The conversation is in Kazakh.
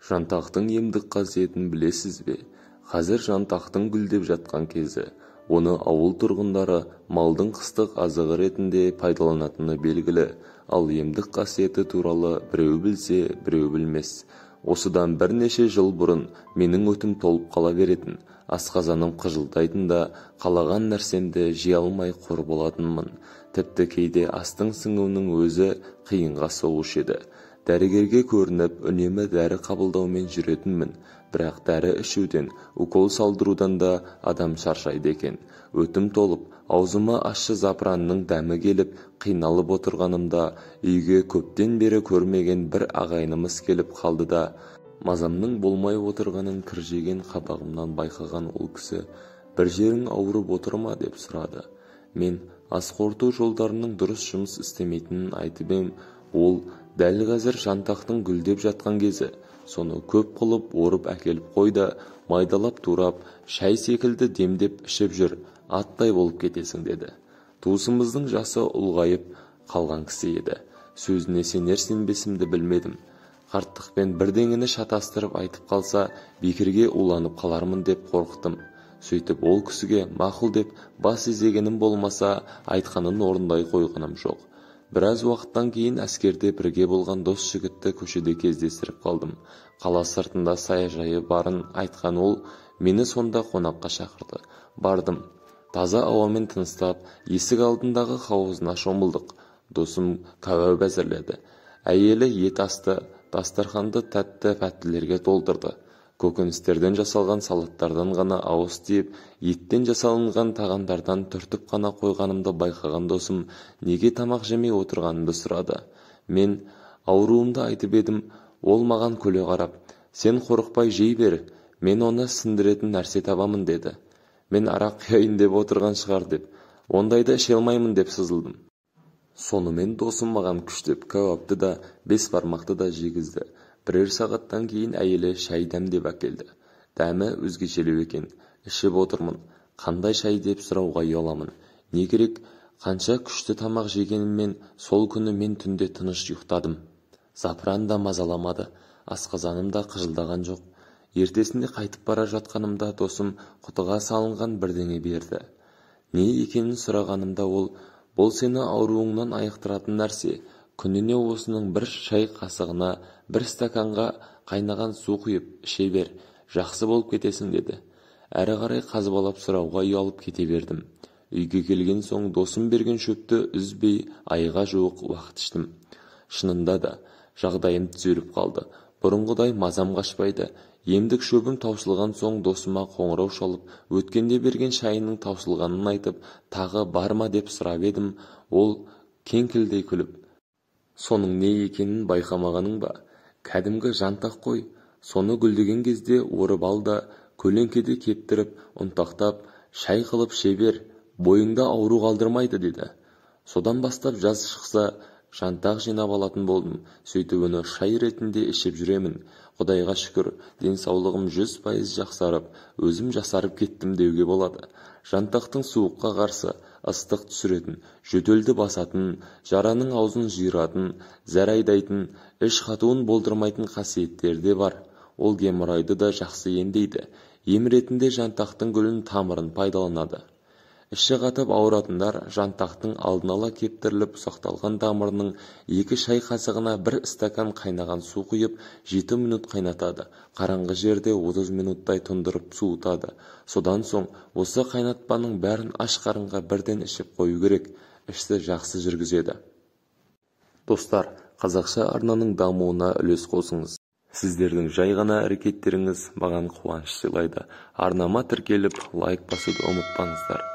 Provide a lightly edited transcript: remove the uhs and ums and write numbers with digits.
Жантақтың емдік қасиетін білесіз бе? Қазір жантақтың гүлдеп жатқан кезі. Оны ауыл тұрғындары малдың қыстық азығы ретінде пайдаланатыны белгілі. Ал емдік қасиеті туралы біреу білсе, біреу білмес. Осыдан бірнеше жыл бұрын менің өтім толып қала беретін. Асқазаным қыжылдайтын да, қалаған нәрсемді жей алмай қор болатынмын. Тіпті кейде астың сіңуінің өзі қиынға соғушы еді. Дәрігерге көрініп, үнемі дәрі қабылдаумен жүретінмін. Бірақ дәрі ішуден, укол салдырудан да адам шаршайды екен. Өтім толып, аузыма ащы запыранның дәмі келіп, қиналып отырғанымда, үйге көптен бері көрмеген бір ағайынымыз келіп қалды да, мазамның болмай отырғанын кіржеген қабағымнан байқаған ол кісі, бір жерің ауырып отыр ма деп сұрады. Мен ас қорыту жолдарының дұрыс жұмыс істемейтінін айтып ем. Ол дәл қазір жантақтың гүлдеп жатқан кезі. Соны көп қылып орып әкеліп қойда, майдалап турап, шай секілді демдеп ішіп жүр, аттай болып кетесің деді. Туысымыздың жасы ұлғайып қалған кісі еді. Сөзіне сенер-сенбесімді білмедім. Қарттықпен бірдеңені шатастырып айтып қалса, бекерге уланып қалармын деп қорықтым. Сөйтіп ол кісіге мақұл деп бас изегенім болмаса, айтқанын орындай қойғаным жоқ. Біраз уақыттан кейін әскерде бірге болған дос жігітті көшеде кездестіріп қалдым. Қала сыртында саяжайы барын айтқан ол, мені сонда қонаққа шақырды. Бардым. Таза ауамен тыныстап, есік алдындағы хауызына шомылдық. Досым кәуап әзірледі. Әйелі ет асты, дастарханды тәтті-пәттілерге толтырды. Көкөністерден жасалған салаттардан ғана ауыз тиіп, еттен жасалынған тағамдардан түртіп қана қойғанымды байқаған досым неге тамақ жемей отырғанымды сұрады. Мен ауруымды айтып едім, ол маған күле қарап, сен қорықпай жей бер, мен оны сіндіретін нәрсе табамын деді. Мен арақ құяйын деп отырған шығар деп, ондайды іше алмаймын деп сызылдым. Сонымен досым маған күштеп кәуапты да, 5 бармақты да жегізді. Бірер сағаттан кейін әйелі шай дәмдеп әкелді. Дәмі өзгешелеу екен. Ішіп отырмын. Қандай шай деп сұрауға ұяламын. Не керек, қанша күшті тамақ жегеніммен сол күні мен түнде тыныш ұйықтадым. Запыран да мазаламады. Асқазаным да қыжылдаған жоқ. Ертесінде қайтып бара жатқанымда досым құтыға салынған бірдеңе берді. Не екенін сұрағанымда ол, бұл сені ауруыңнан айықтыратын нәрсе. Күніне осының бір шай қасығына, бір стаканға қайнаған су құйып іше бер, жақсы болып кетесің деді. Әрі қарай қазбалап сұрауға ұялып кете бердім. Үйге келген соң досым берген шөпті үзбей айға жуық уақыт іштім. Шынында да жағдайым түзеліп қалды. Бұрынғыдай мазам қашпайды. Емдік шөбім таусылған соң досыма қоңырау шалып, өткенде берген шайының таусылғанын айтып, тағы бар ма деп сұрап едім. Ол кеңкілдей күліп, соның не екенін байқамағаның ба? Кәдімгі жантақ қой. Соны гүлдеген кезде орып ал да, көлеңкеде кептіріп, ұнтақтап, шай қылып іше бер, бойыңда ауру қалдырмайды деді. Содан бастап жаз шықса, жантақ жинап алатын болдым. Сөйтіп оны шай ретінде ішіп жүремін. Құдайға шүкір, денсаулығым 100% жақсарып, өзім жасарып кеттім деуге болады. Жантақтың суыққа қарсы, ыстық түсіретін, жөтелді басатын, жараның аузын жиыратын, зәр айдайтын, іш қатуын болдырмайтын қасиеттері де бар. Ол геморройды да жақсы емдейді. Ем ретінде жантақтың гүлін тамырын пайдаланады. Іші қатып ауыратындар жантақтың алдын ала кептіріліп ұсақталған тамырының 2 шай қасығына 1 стакан қайнаған су құйып 7 минут қайнатады. Қараңғы жерде 30 минуттай тұндырып суытады. Содан соң осы қайнатпаның бәрін аш қарынға бірден ішіп қою керек. Ішті жақсы жүргізеді. Достар, қазақша арнаның дамуына үлес қосыңыз. Сіздердің жай ғана әрекеттеріңіз маған қуаныш сыйлайды. Арнама тіркеліп, лайк басуды ұмытпаңыздар.